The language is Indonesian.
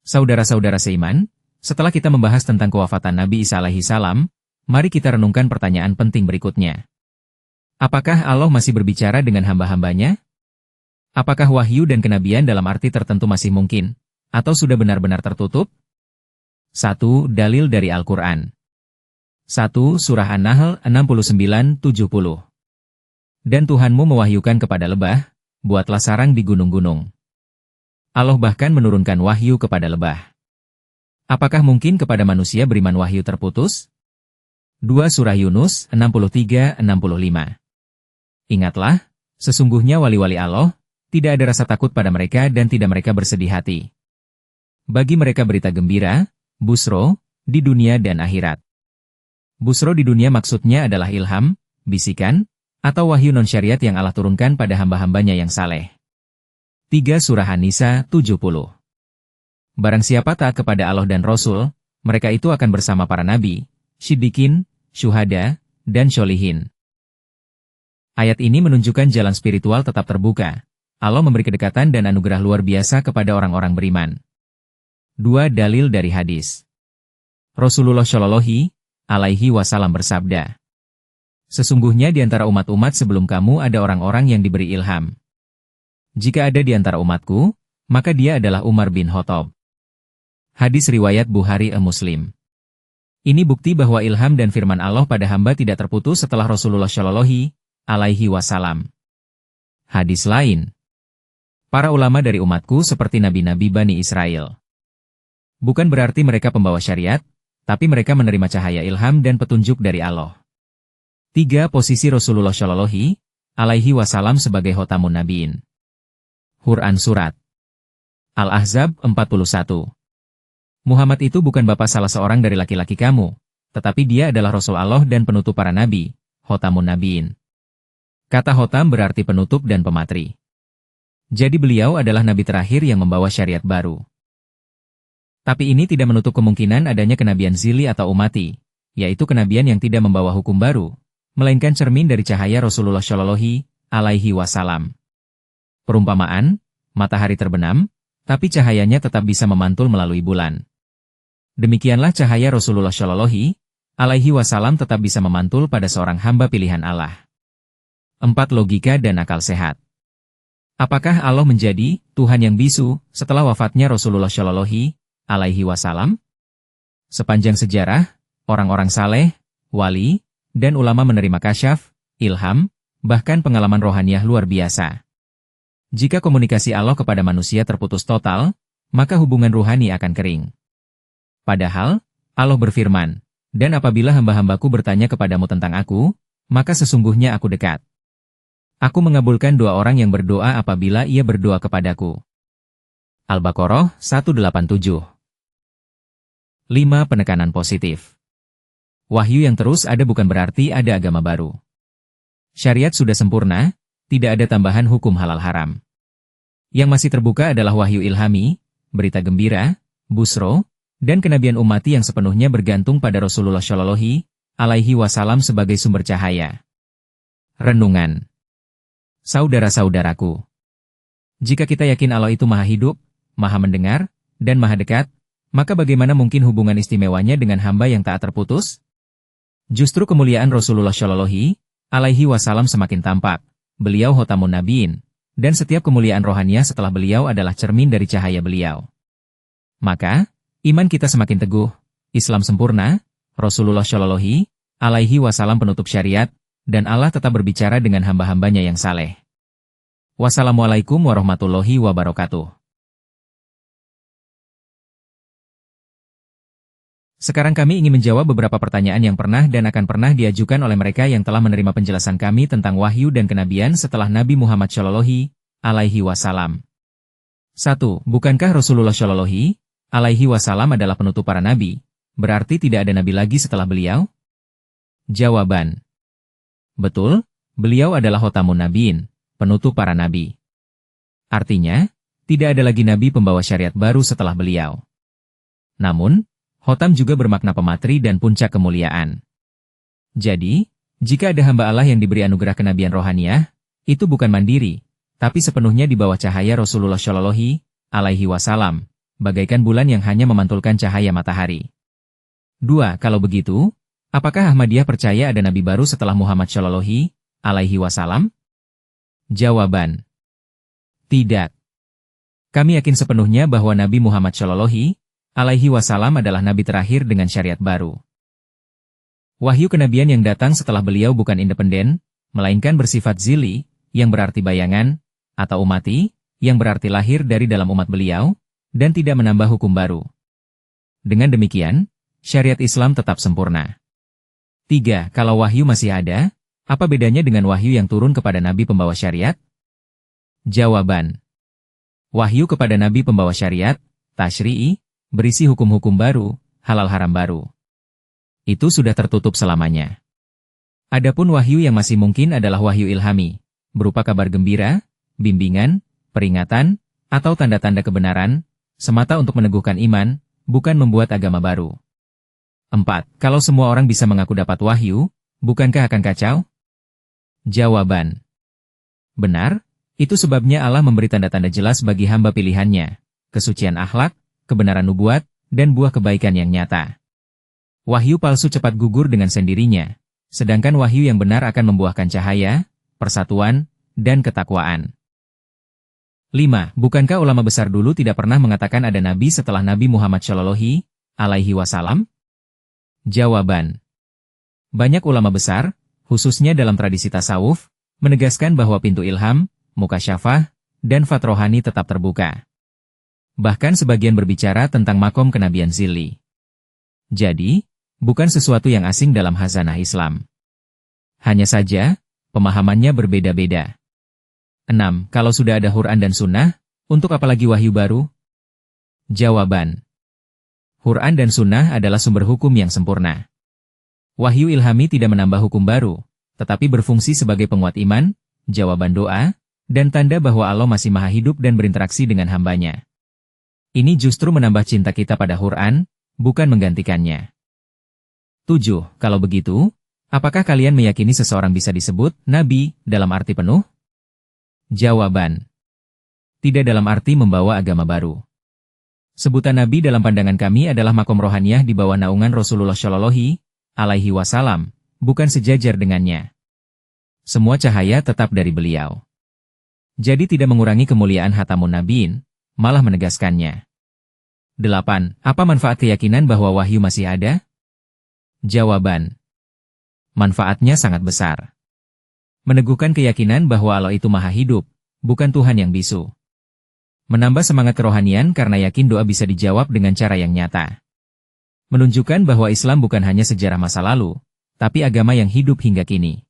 Saudara-saudara seiman, setelah kita membahas tentang kewafatan Nabi Isa alaihi salam, mari kita renungkan pertanyaan penting berikutnya. Apakah Allah masih berbicara dengan hamba-hambanya? Apakah wahyu dan kenabian dalam arti tertentu masih mungkin, atau sudah benar-benar tertutup? 1. Dalil dari Al-Quran. 1 Surah An-Nahl 69-70. Dan Tuhanmu mewahyukan kepada lebah, buatlah sarang di gunung-gunung. Allah bahkan menurunkan wahyu kepada lebah. Apakah mungkin kepada manusia beriman wahyu terputus? 2 Surah Yunus 63-65. Ingatlah, sesungguhnya wali-wali Allah, tidak ada rasa takut pada mereka dan tidak mereka bersedih hati. Bagi mereka berita gembira, busro, di dunia dan akhirat. Busro di dunia maksudnya adalah ilham, bisikan, atau wahyu non-syariat yang Allah turunkan pada hamba-hambanya yang saleh. 3 Surah An-Nisa 70. Barang siapa taat kepada Allah dan Rasul, mereka itu akan bersama para nabi, siddiqin, syuhada, dan syolihin. Ayat ini menunjukkan jalan spiritual tetap terbuka. Allah memberi kedekatan dan anugerah luar biasa kepada orang-orang beriman. 2 Dalil dari hadis. Rasulullah Shallallahu alaihi wasallam bersabda, sesungguhnya di antara umat-umat sebelum kamu ada orang-orang yang diberi ilham. Jika ada di antara umatku, maka dia adalah Umar bin Khattab. Hadis riwayat Bukhari Muslim. Ini bukti bahwa ilham dan firman Allah pada hamba tidak terputus setelah Rasulullah Shallallahu alaihi wasallam. Hadis lain. Para ulama dari umatku seperti nabi-nabi Bani Israel. Bukan berarti mereka pembawa syariat, tapi mereka menerima cahaya ilham dan petunjuk dari Allah. 3 Posisi Rasulullah Shallallahu alaihi wasallam sebagai khotamun nabiin. Quran Surat Al-Ahzab 41. Muhammad itu bukan bapak salah seorang dari laki-laki kamu, tetapi dia adalah Rasul Allah dan penutup para nabi, khotamun nabiin. Kata khotam berarti penutup dan pematri. Jadi beliau adalah nabi terakhir yang membawa syariat baru. Tapi ini tidak menutup kemungkinan adanya kenabian zili atau umati, yaitu kenabian yang tidak membawa hukum baru, melainkan cermin dari cahaya Rasulullah Shallallahu alaihi wasallam. Perumpamaan, matahari terbenam, tapi cahayanya tetap bisa memantul melalui bulan. Demikianlah cahaya Rasulullah Shallallahu alaihi wasallam tetap bisa memantul pada seorang hamba pilihan Allah. 4 Logika dan akal sehat. Apakah Allah menjadi Tuhan yang bisu setelah wafatnya Rasulullah Shallallahu alaihi wasallam? Sepanjang sejarah, orang-orang saleh, wali, dan ulama menerima kasyaf, ilham, bahkan pengalaman rohaniah luar biasa. Jika komunikasi Allah kepada manusia terputus total, maka hubungan ruhani akan kering. Padahal, Allah berfirman, dan apabila hamba-hambaku bertanya kepadamu tentang aku, maka sesungguhnya aku dekat. Aku mengabulkan doa orang yang berdoa apabila ia berdoa kepadaku. Al-Baqarah 187. 5 Penekanan positif. Wahyu yang terus ada bukan berarti ada agama baru. Syariat sudah sempurna, tidak ada tambahan hukum halal haram. Yang masih terbuka adalah wahyu ilhami, berita gembira, busro, dan kenabian umati yang sepenuhnya bergantung pada Rasulullah Shallallahu alaihi wasallam sebagai sumber cahaya. Renungan. Saudara-saudaraku, jika kita yakin Allah itu maha hidup, maha mendengar, dan maha dekat, maka bagaimana mungkin hubungan istimewanya dengan hamba yang tak terputus? Justru kemuliaan Rasulullah Shallallahu alaihi wasallam semakin tampak. Beliau khotamun nabiin, dan setiap kemuliaan rohaniah setelah beliau adalah cermin dari cahaya beliau. Maka, iman kita semakin teguh, Islam sempurna, Rasulullah Shallallahu alaihi wasallam penutup syariat, dan Allah tetap berbicara dengan hamba-hambanya yang saleh. Wassalamualaikum warahmatullahi wabarakatuh. Sekarang kami ingin menjawab beberapa pertanyaan yang pernah dan akan pernah diajukan oleh mereka yang telah menerima penjelasan kami tentang wahyu dan kenabian setelah Nabi Muhammad Shallallahu alaihi wasallam. 1. Bukankah Rasulullah Shallallahu alaihi wasallam adalah penutup para nabi? Berarti tidak ada nabi lagi setelah beliau? Jawaban. Betul, beliau adalah khotamun nabiin, penutup para nabi. Artinya, tidak ada lagi nabi pembawa syariat baru setelah beliau. Namun, khotam juga bermakna pematri dan puncak kemuliaan. Jadi, jika ada hamba Allah yang diberi anugerah kenabian rohaniah, itu bukan mandiri, tapi sepenuhnya di bawah cahaya Rasulullah Shallallahu alaihi wasallam, bagaikan bulan yang hanya memantulkan cahaya matahari. 2. Kalau begitu, apakah Ahmadiyah percaya ada nabi baru setelah Muhammad Shallallahu alaihi wasallam? Jawaban: tidak. Kami yakin sepenuhnya bahwa Nabi Muhammad Shallallahu alaihi wasallam adalah nabi terakhir dengan syariat baru. Wahyu kenabian yang datang setelah beliau bukan independen, melainkan bersifat zili, yang berarti bayangan, atau umati, yang berarti lahir dari dalam umat beliau, dan tidak menambah hukum baru. Dengan demikian, syariat Islam tetap sempurna. 3. Kalau wahyu masih ada, apa bedanya dengan wahyu yang turun kepada nabi pembawa syariat? Jawaban: wahyu kepada nabi pembawa syariat, tasyri'i, berisi hukum-hukum baru, halal haram baru. Itu sudah tertutup selamanya. Adapun wahyu yang masih mungkin adalah wahyu ilhami, berupa kabar gembira, bimbingan, peringatan, atau tanda-tanda kebenaran, semata untuk meneguhkan iman, bukan membuat agama baru. 4. Kalau semua orang bisa mengaku dapat wahyu, bukankah akan kacau? Jawaban: benar, itu sebabnya Allah memberi tanda-tanda jelas bagi hamba pilihannya, kesucian akhlak, kebenaran nubuat, dan buah kebaikan yang nyata. Wahyu palsu cepat gugur dengan sendirinya, sedangkan wahyu yang benar akan membuahkan cahaya, persatuan, dan ketakwaan. 5. Bukankah ulama besar dulu tidak pernah mengatakan ada nabi setelah Nabi Muhammad Shallallahu alaihi wasallam? Jawaban: banyak ulama besar, khususnya dalam tradisi tasawuf, menegaskan bahwa pintu ilham, mukasyafah, dan fat rohani tetap terbuka. Bahkan sebagian berbicara tentang makom kenabian zili. Jadi, bukan sesuatu yang asing dalam khazanah Islam. Hanya saja, pemahamannya berbeda-beda. 6. Kalau sudah ada Quran dan Sunnah, untuk apa lagi wahyu baru? Jawaban: Quran dan Sunnah adalah sumber hukum yang sempurna. Wahyu ilhami tidak menambah hukum baru, tetapi berfungsi sebagai penguat iman, jawaban doa, dan tanda bahwa Allah masih maha hidup dan berinteraksi dengan hambanya. Ini justru menambah cinta kita pada Quran, bukan menggantikannya. 7. Kalau begitu, apakah kalian meyakini seseorang bisa disebut nabi dalam arti penuh? Jawaban: tidak dalam arti membawa agama baru. Sebutan nabi dalam pandangan kami adalah makom rohaniyah di bawah naungan Rasulullah Shallallahu alaihi wasallam, bukan sejajar dengannya. Semua cahaya tetap dari beliau. Jadi tidak mengurangi kemuliaan Khatamun Nabiin, malah menegaskannya. 8. Apa manfaat keyakinan bahwa wahyu masih ada? Jawaban: manfaatnya sangat besar. Meneguhkan keyakinan bahwa Allah itu maha hidup, bukan Tuhan yang bisu. Menambah semangat kerohanian karena yakin doa bisa dijawab dengan cara yang nyata. Menunjukkan bahwa Islam bukan hanya sejarah masa lalu, tapi agama yang hidup hingga kini.